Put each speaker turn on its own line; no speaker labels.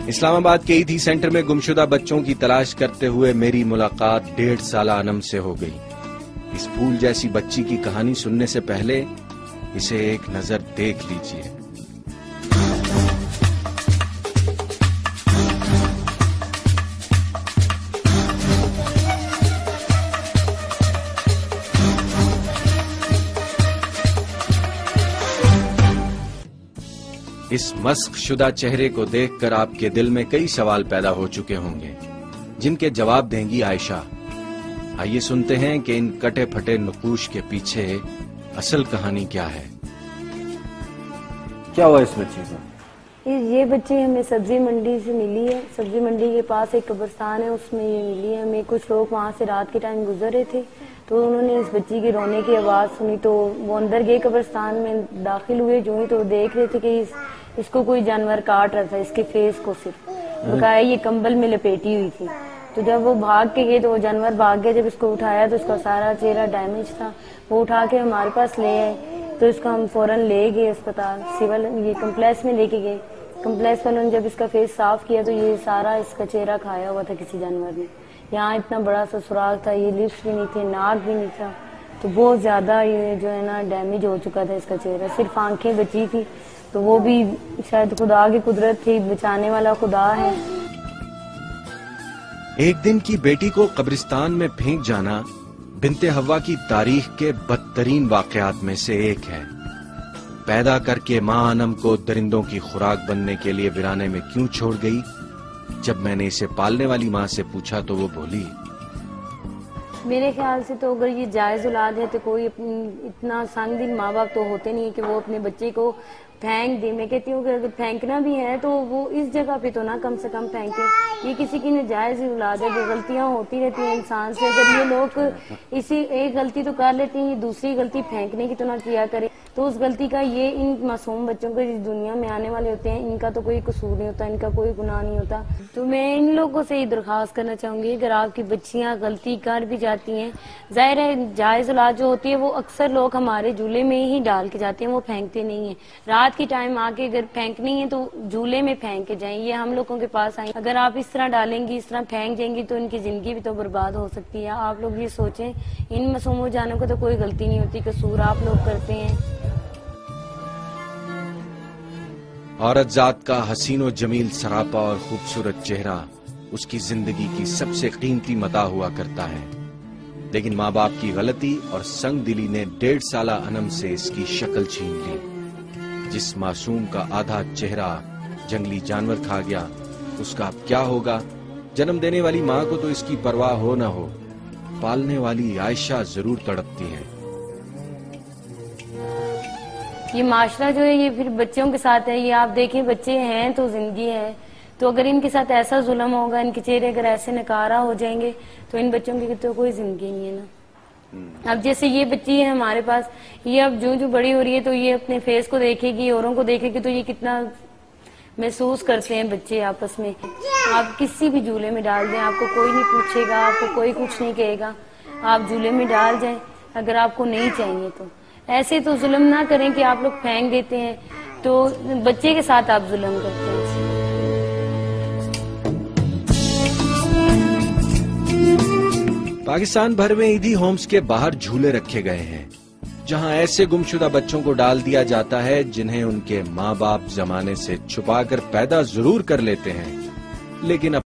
اسلام آباد کے ایدھی سینٹر میں گمشدہ بچوں کی تلاش کرتے ہوئے میری ملاقات 1.5 سالہ انم سے ہو گئی۔ اس پھول جیسی بچی کی کہانی سننے سے پہلے اسے ایک نظر دیکھ لیجئے۔ اس مسخ شدہ چہرے کو دیکھ کر آپ کے دل میں کئی سوال پیدا ہو چکے ہوں گے، جن کے جواب دیں گی عائشہ۔ آئیے سنتے ہیں کہ ان کٹے پھٹے نقوش کے پیچھے اصل کہانی کیا ہے۔
کیا ہوا اس بچی کو؟
یہ بچی ہمیں سبزی منڈی سے ملی ہے۔ سبزی منڈی کے پاس ایک قبرستان ہے، اس میں یہ ملی ہے ہمیں۔ کچھ لوگ وہاں سے رات کے ٹائم گزر رہے تھے تو انہوں نے اس بچی کے رونے کی آواز سنی تو وہ اندر گئے، قبرستان میں داخل ہوئے۔ جو ہی تو دیکھ رہے تھے کہ اس کو کوئی جانور کاٹ رہا تھا، اس کے فیس کو صرف بقایا یہ کمبل میں لپیٹی ہوئی تھی۔ تو جب وہ بھاگ کے گئے تو وہ جانور بھاگ گیا۔ جب اس کو اٹھایا تو اس کا سارا چہرہ ڈیمیج تھا۔ وہ اٹھا کے ہمارے پاس لے آئے تو اس کو ہم فوراً لے گئے اسپتال، سول یہ کمپلیکس میں لے کے گئے۔ کمپلیکس والوں نے جب اس کا فیس صاف کیا تو یہ سارا اس کا چہرہ کھایا ہوا تھا کسی جانور نے۔ یہاں اتنا بڑا سا سوراخ تھا، یہ لپس بھی نہیں تھے، ناک بھی نہیں تھا، تو بہت زیادہ یہ جو ہے نا ڈیمیج ہو چکا تھا اس کا چہرہ۔ صرف آنکھیں بچی تھی، تو وہ بھی شاید خدا کی قدرت تھی، بچانے والا خدا ہے۔
ایک دن کی بیٹی کو قبرستان میں پھینک جانا بنت حوا کی تاریخ کے بدترین واقعات میں سے ایک ہے۔ پیدا کر کے ماں انم کو درندوں کی خوراک بننے کے لیے ویرانے میں کیوں چھوڑ گئی؟ جب میں نے اسے پالنے والی ماں سے پوچھا تو وہ بولی،
میرے خیال سے تو اگر یہ جائز اولاد ہے تو کوئی اتنا سنگ دل ماں باپ تو ہوتے نہیں کہ وہ اپنے بچے کو پھینک دے۔ میں کہتی ہوں کہ اگر پھینکنا بھی ہے تو وہ اس جگہ پہ تو نہ کم سے کم پھینکے۔ یہ کسی کی ناجائز اولاد ہے، جو غلطیاں ہوتی رہتی ہیں انسان سے، اگر یہ لوگ اسی ایک غلطی تو کر لیتے ہیں، دوسری غلطی پھینکنے کی تو نہ کیا کرے، تو اس غلطی کا یہ ان معصوم بچوں کو اس دنیا میں آنے والے ہوتے ہیں، ان کا تو کوئی قصور نہیں ہوتا، ان کا کوئی گناہ نہیں ہوتا۔ تو میں ان لوگوں سے یہ درخواست کرنا چاہوں گی، اگر آپ کی بچیاں غلطی کر بھی جاتی ہیں، ظاہر ہے جائز اولاد جو ہوتی ہے وہ اکثر لوگ ہمارے جھولے میں ہی ڈال کے جاتے ہیں، وہ پھینکتے نہیں ہیں۔ رات کی ٹائم آ کے اگر پھینکنی ہے تو جھولے میں پھینک کے جائیں، یہ ہم لوگوں کے پاس آئیں۔ اگر آپ اس طرح ڈالیں گی، اس طرح پھینک جائیں گی تو ان کی زندگی بھی تو برباد ہو سکتی ہے۔ آپ لوگ یہ سوچیں، ان معصوم جانوں کو تو کوئی غلطی نہیں ہوتی، قصور آپ لوگ کرتے ہیں۔
عورت ذات کا حسین و جمیل سراپا اور خوبصورت چہرہ اس کی زندگی کی سب سے قیمتی متاع ہوا کرتا ہے، لیکن ماں باپ کی غلطی اور سنگ دلی نے 1.5 سالہ انم سے اس کی شکل چھین لی۔ جس معصوم کا آدھا چہرہ جنگلی جانور کھا گیا، اس کا اب کیا ہوگا؟ جنم دینے والی ماں کو تو اس کی پرواہ ہو نہ ہو، پالنے والی عائشہ ضرور تڑپتی ہے۔
یہ معاشرہ جو ہے یہ پھر بچوں کے ساتھ ہے، یہ آپ دیکھیں بچے ہیں تو زندگی ہے، تو اگر ان کے ساتھ ایسا ظلم ہوگا، ان کے چہرے اگر ایسے نکارا ہو جائیں گے تو ان بچوں کی تو کوئی زندگی نہیں ہے نا۔ اب جیسے یہ بچی ہے ہمارے پاس، یہ اب جو بڑی ہو رہی ہے تو یہ اپنے فیس کو دیکھے گی، اوروں کو دیکھے گی، تو یہ کتنا محسوس کرتے ہیں بچے آپس میں۔ آپ کسی بھی جھولے میں ڈال دیں، آپ کو کوئی نہیں پوچھے گا، آپ کو کوئی کچھ نہیں کہے گا، آپ جھولے میں ڈال جائیں اگر آپ کو نہیں چاہیے تو۔ ایسے تو ظلم نہ کریں کہ آپ لوگ پھینک دیتے ہیں، تو بچے کے ساتھ آپ ظلم کرتے ہیں۔
پاکستان بھر میں ایدھی ہومز کے باہر جھولے رکھے گئے ہیں، جہاں ایسے گمشدہ بچوں کو ڈال دیا جاتا ہے جنہیں ان کے ماں باپ زمانے سے چھپا کر پیدا ضرور کر لیتے ہیں، لیکن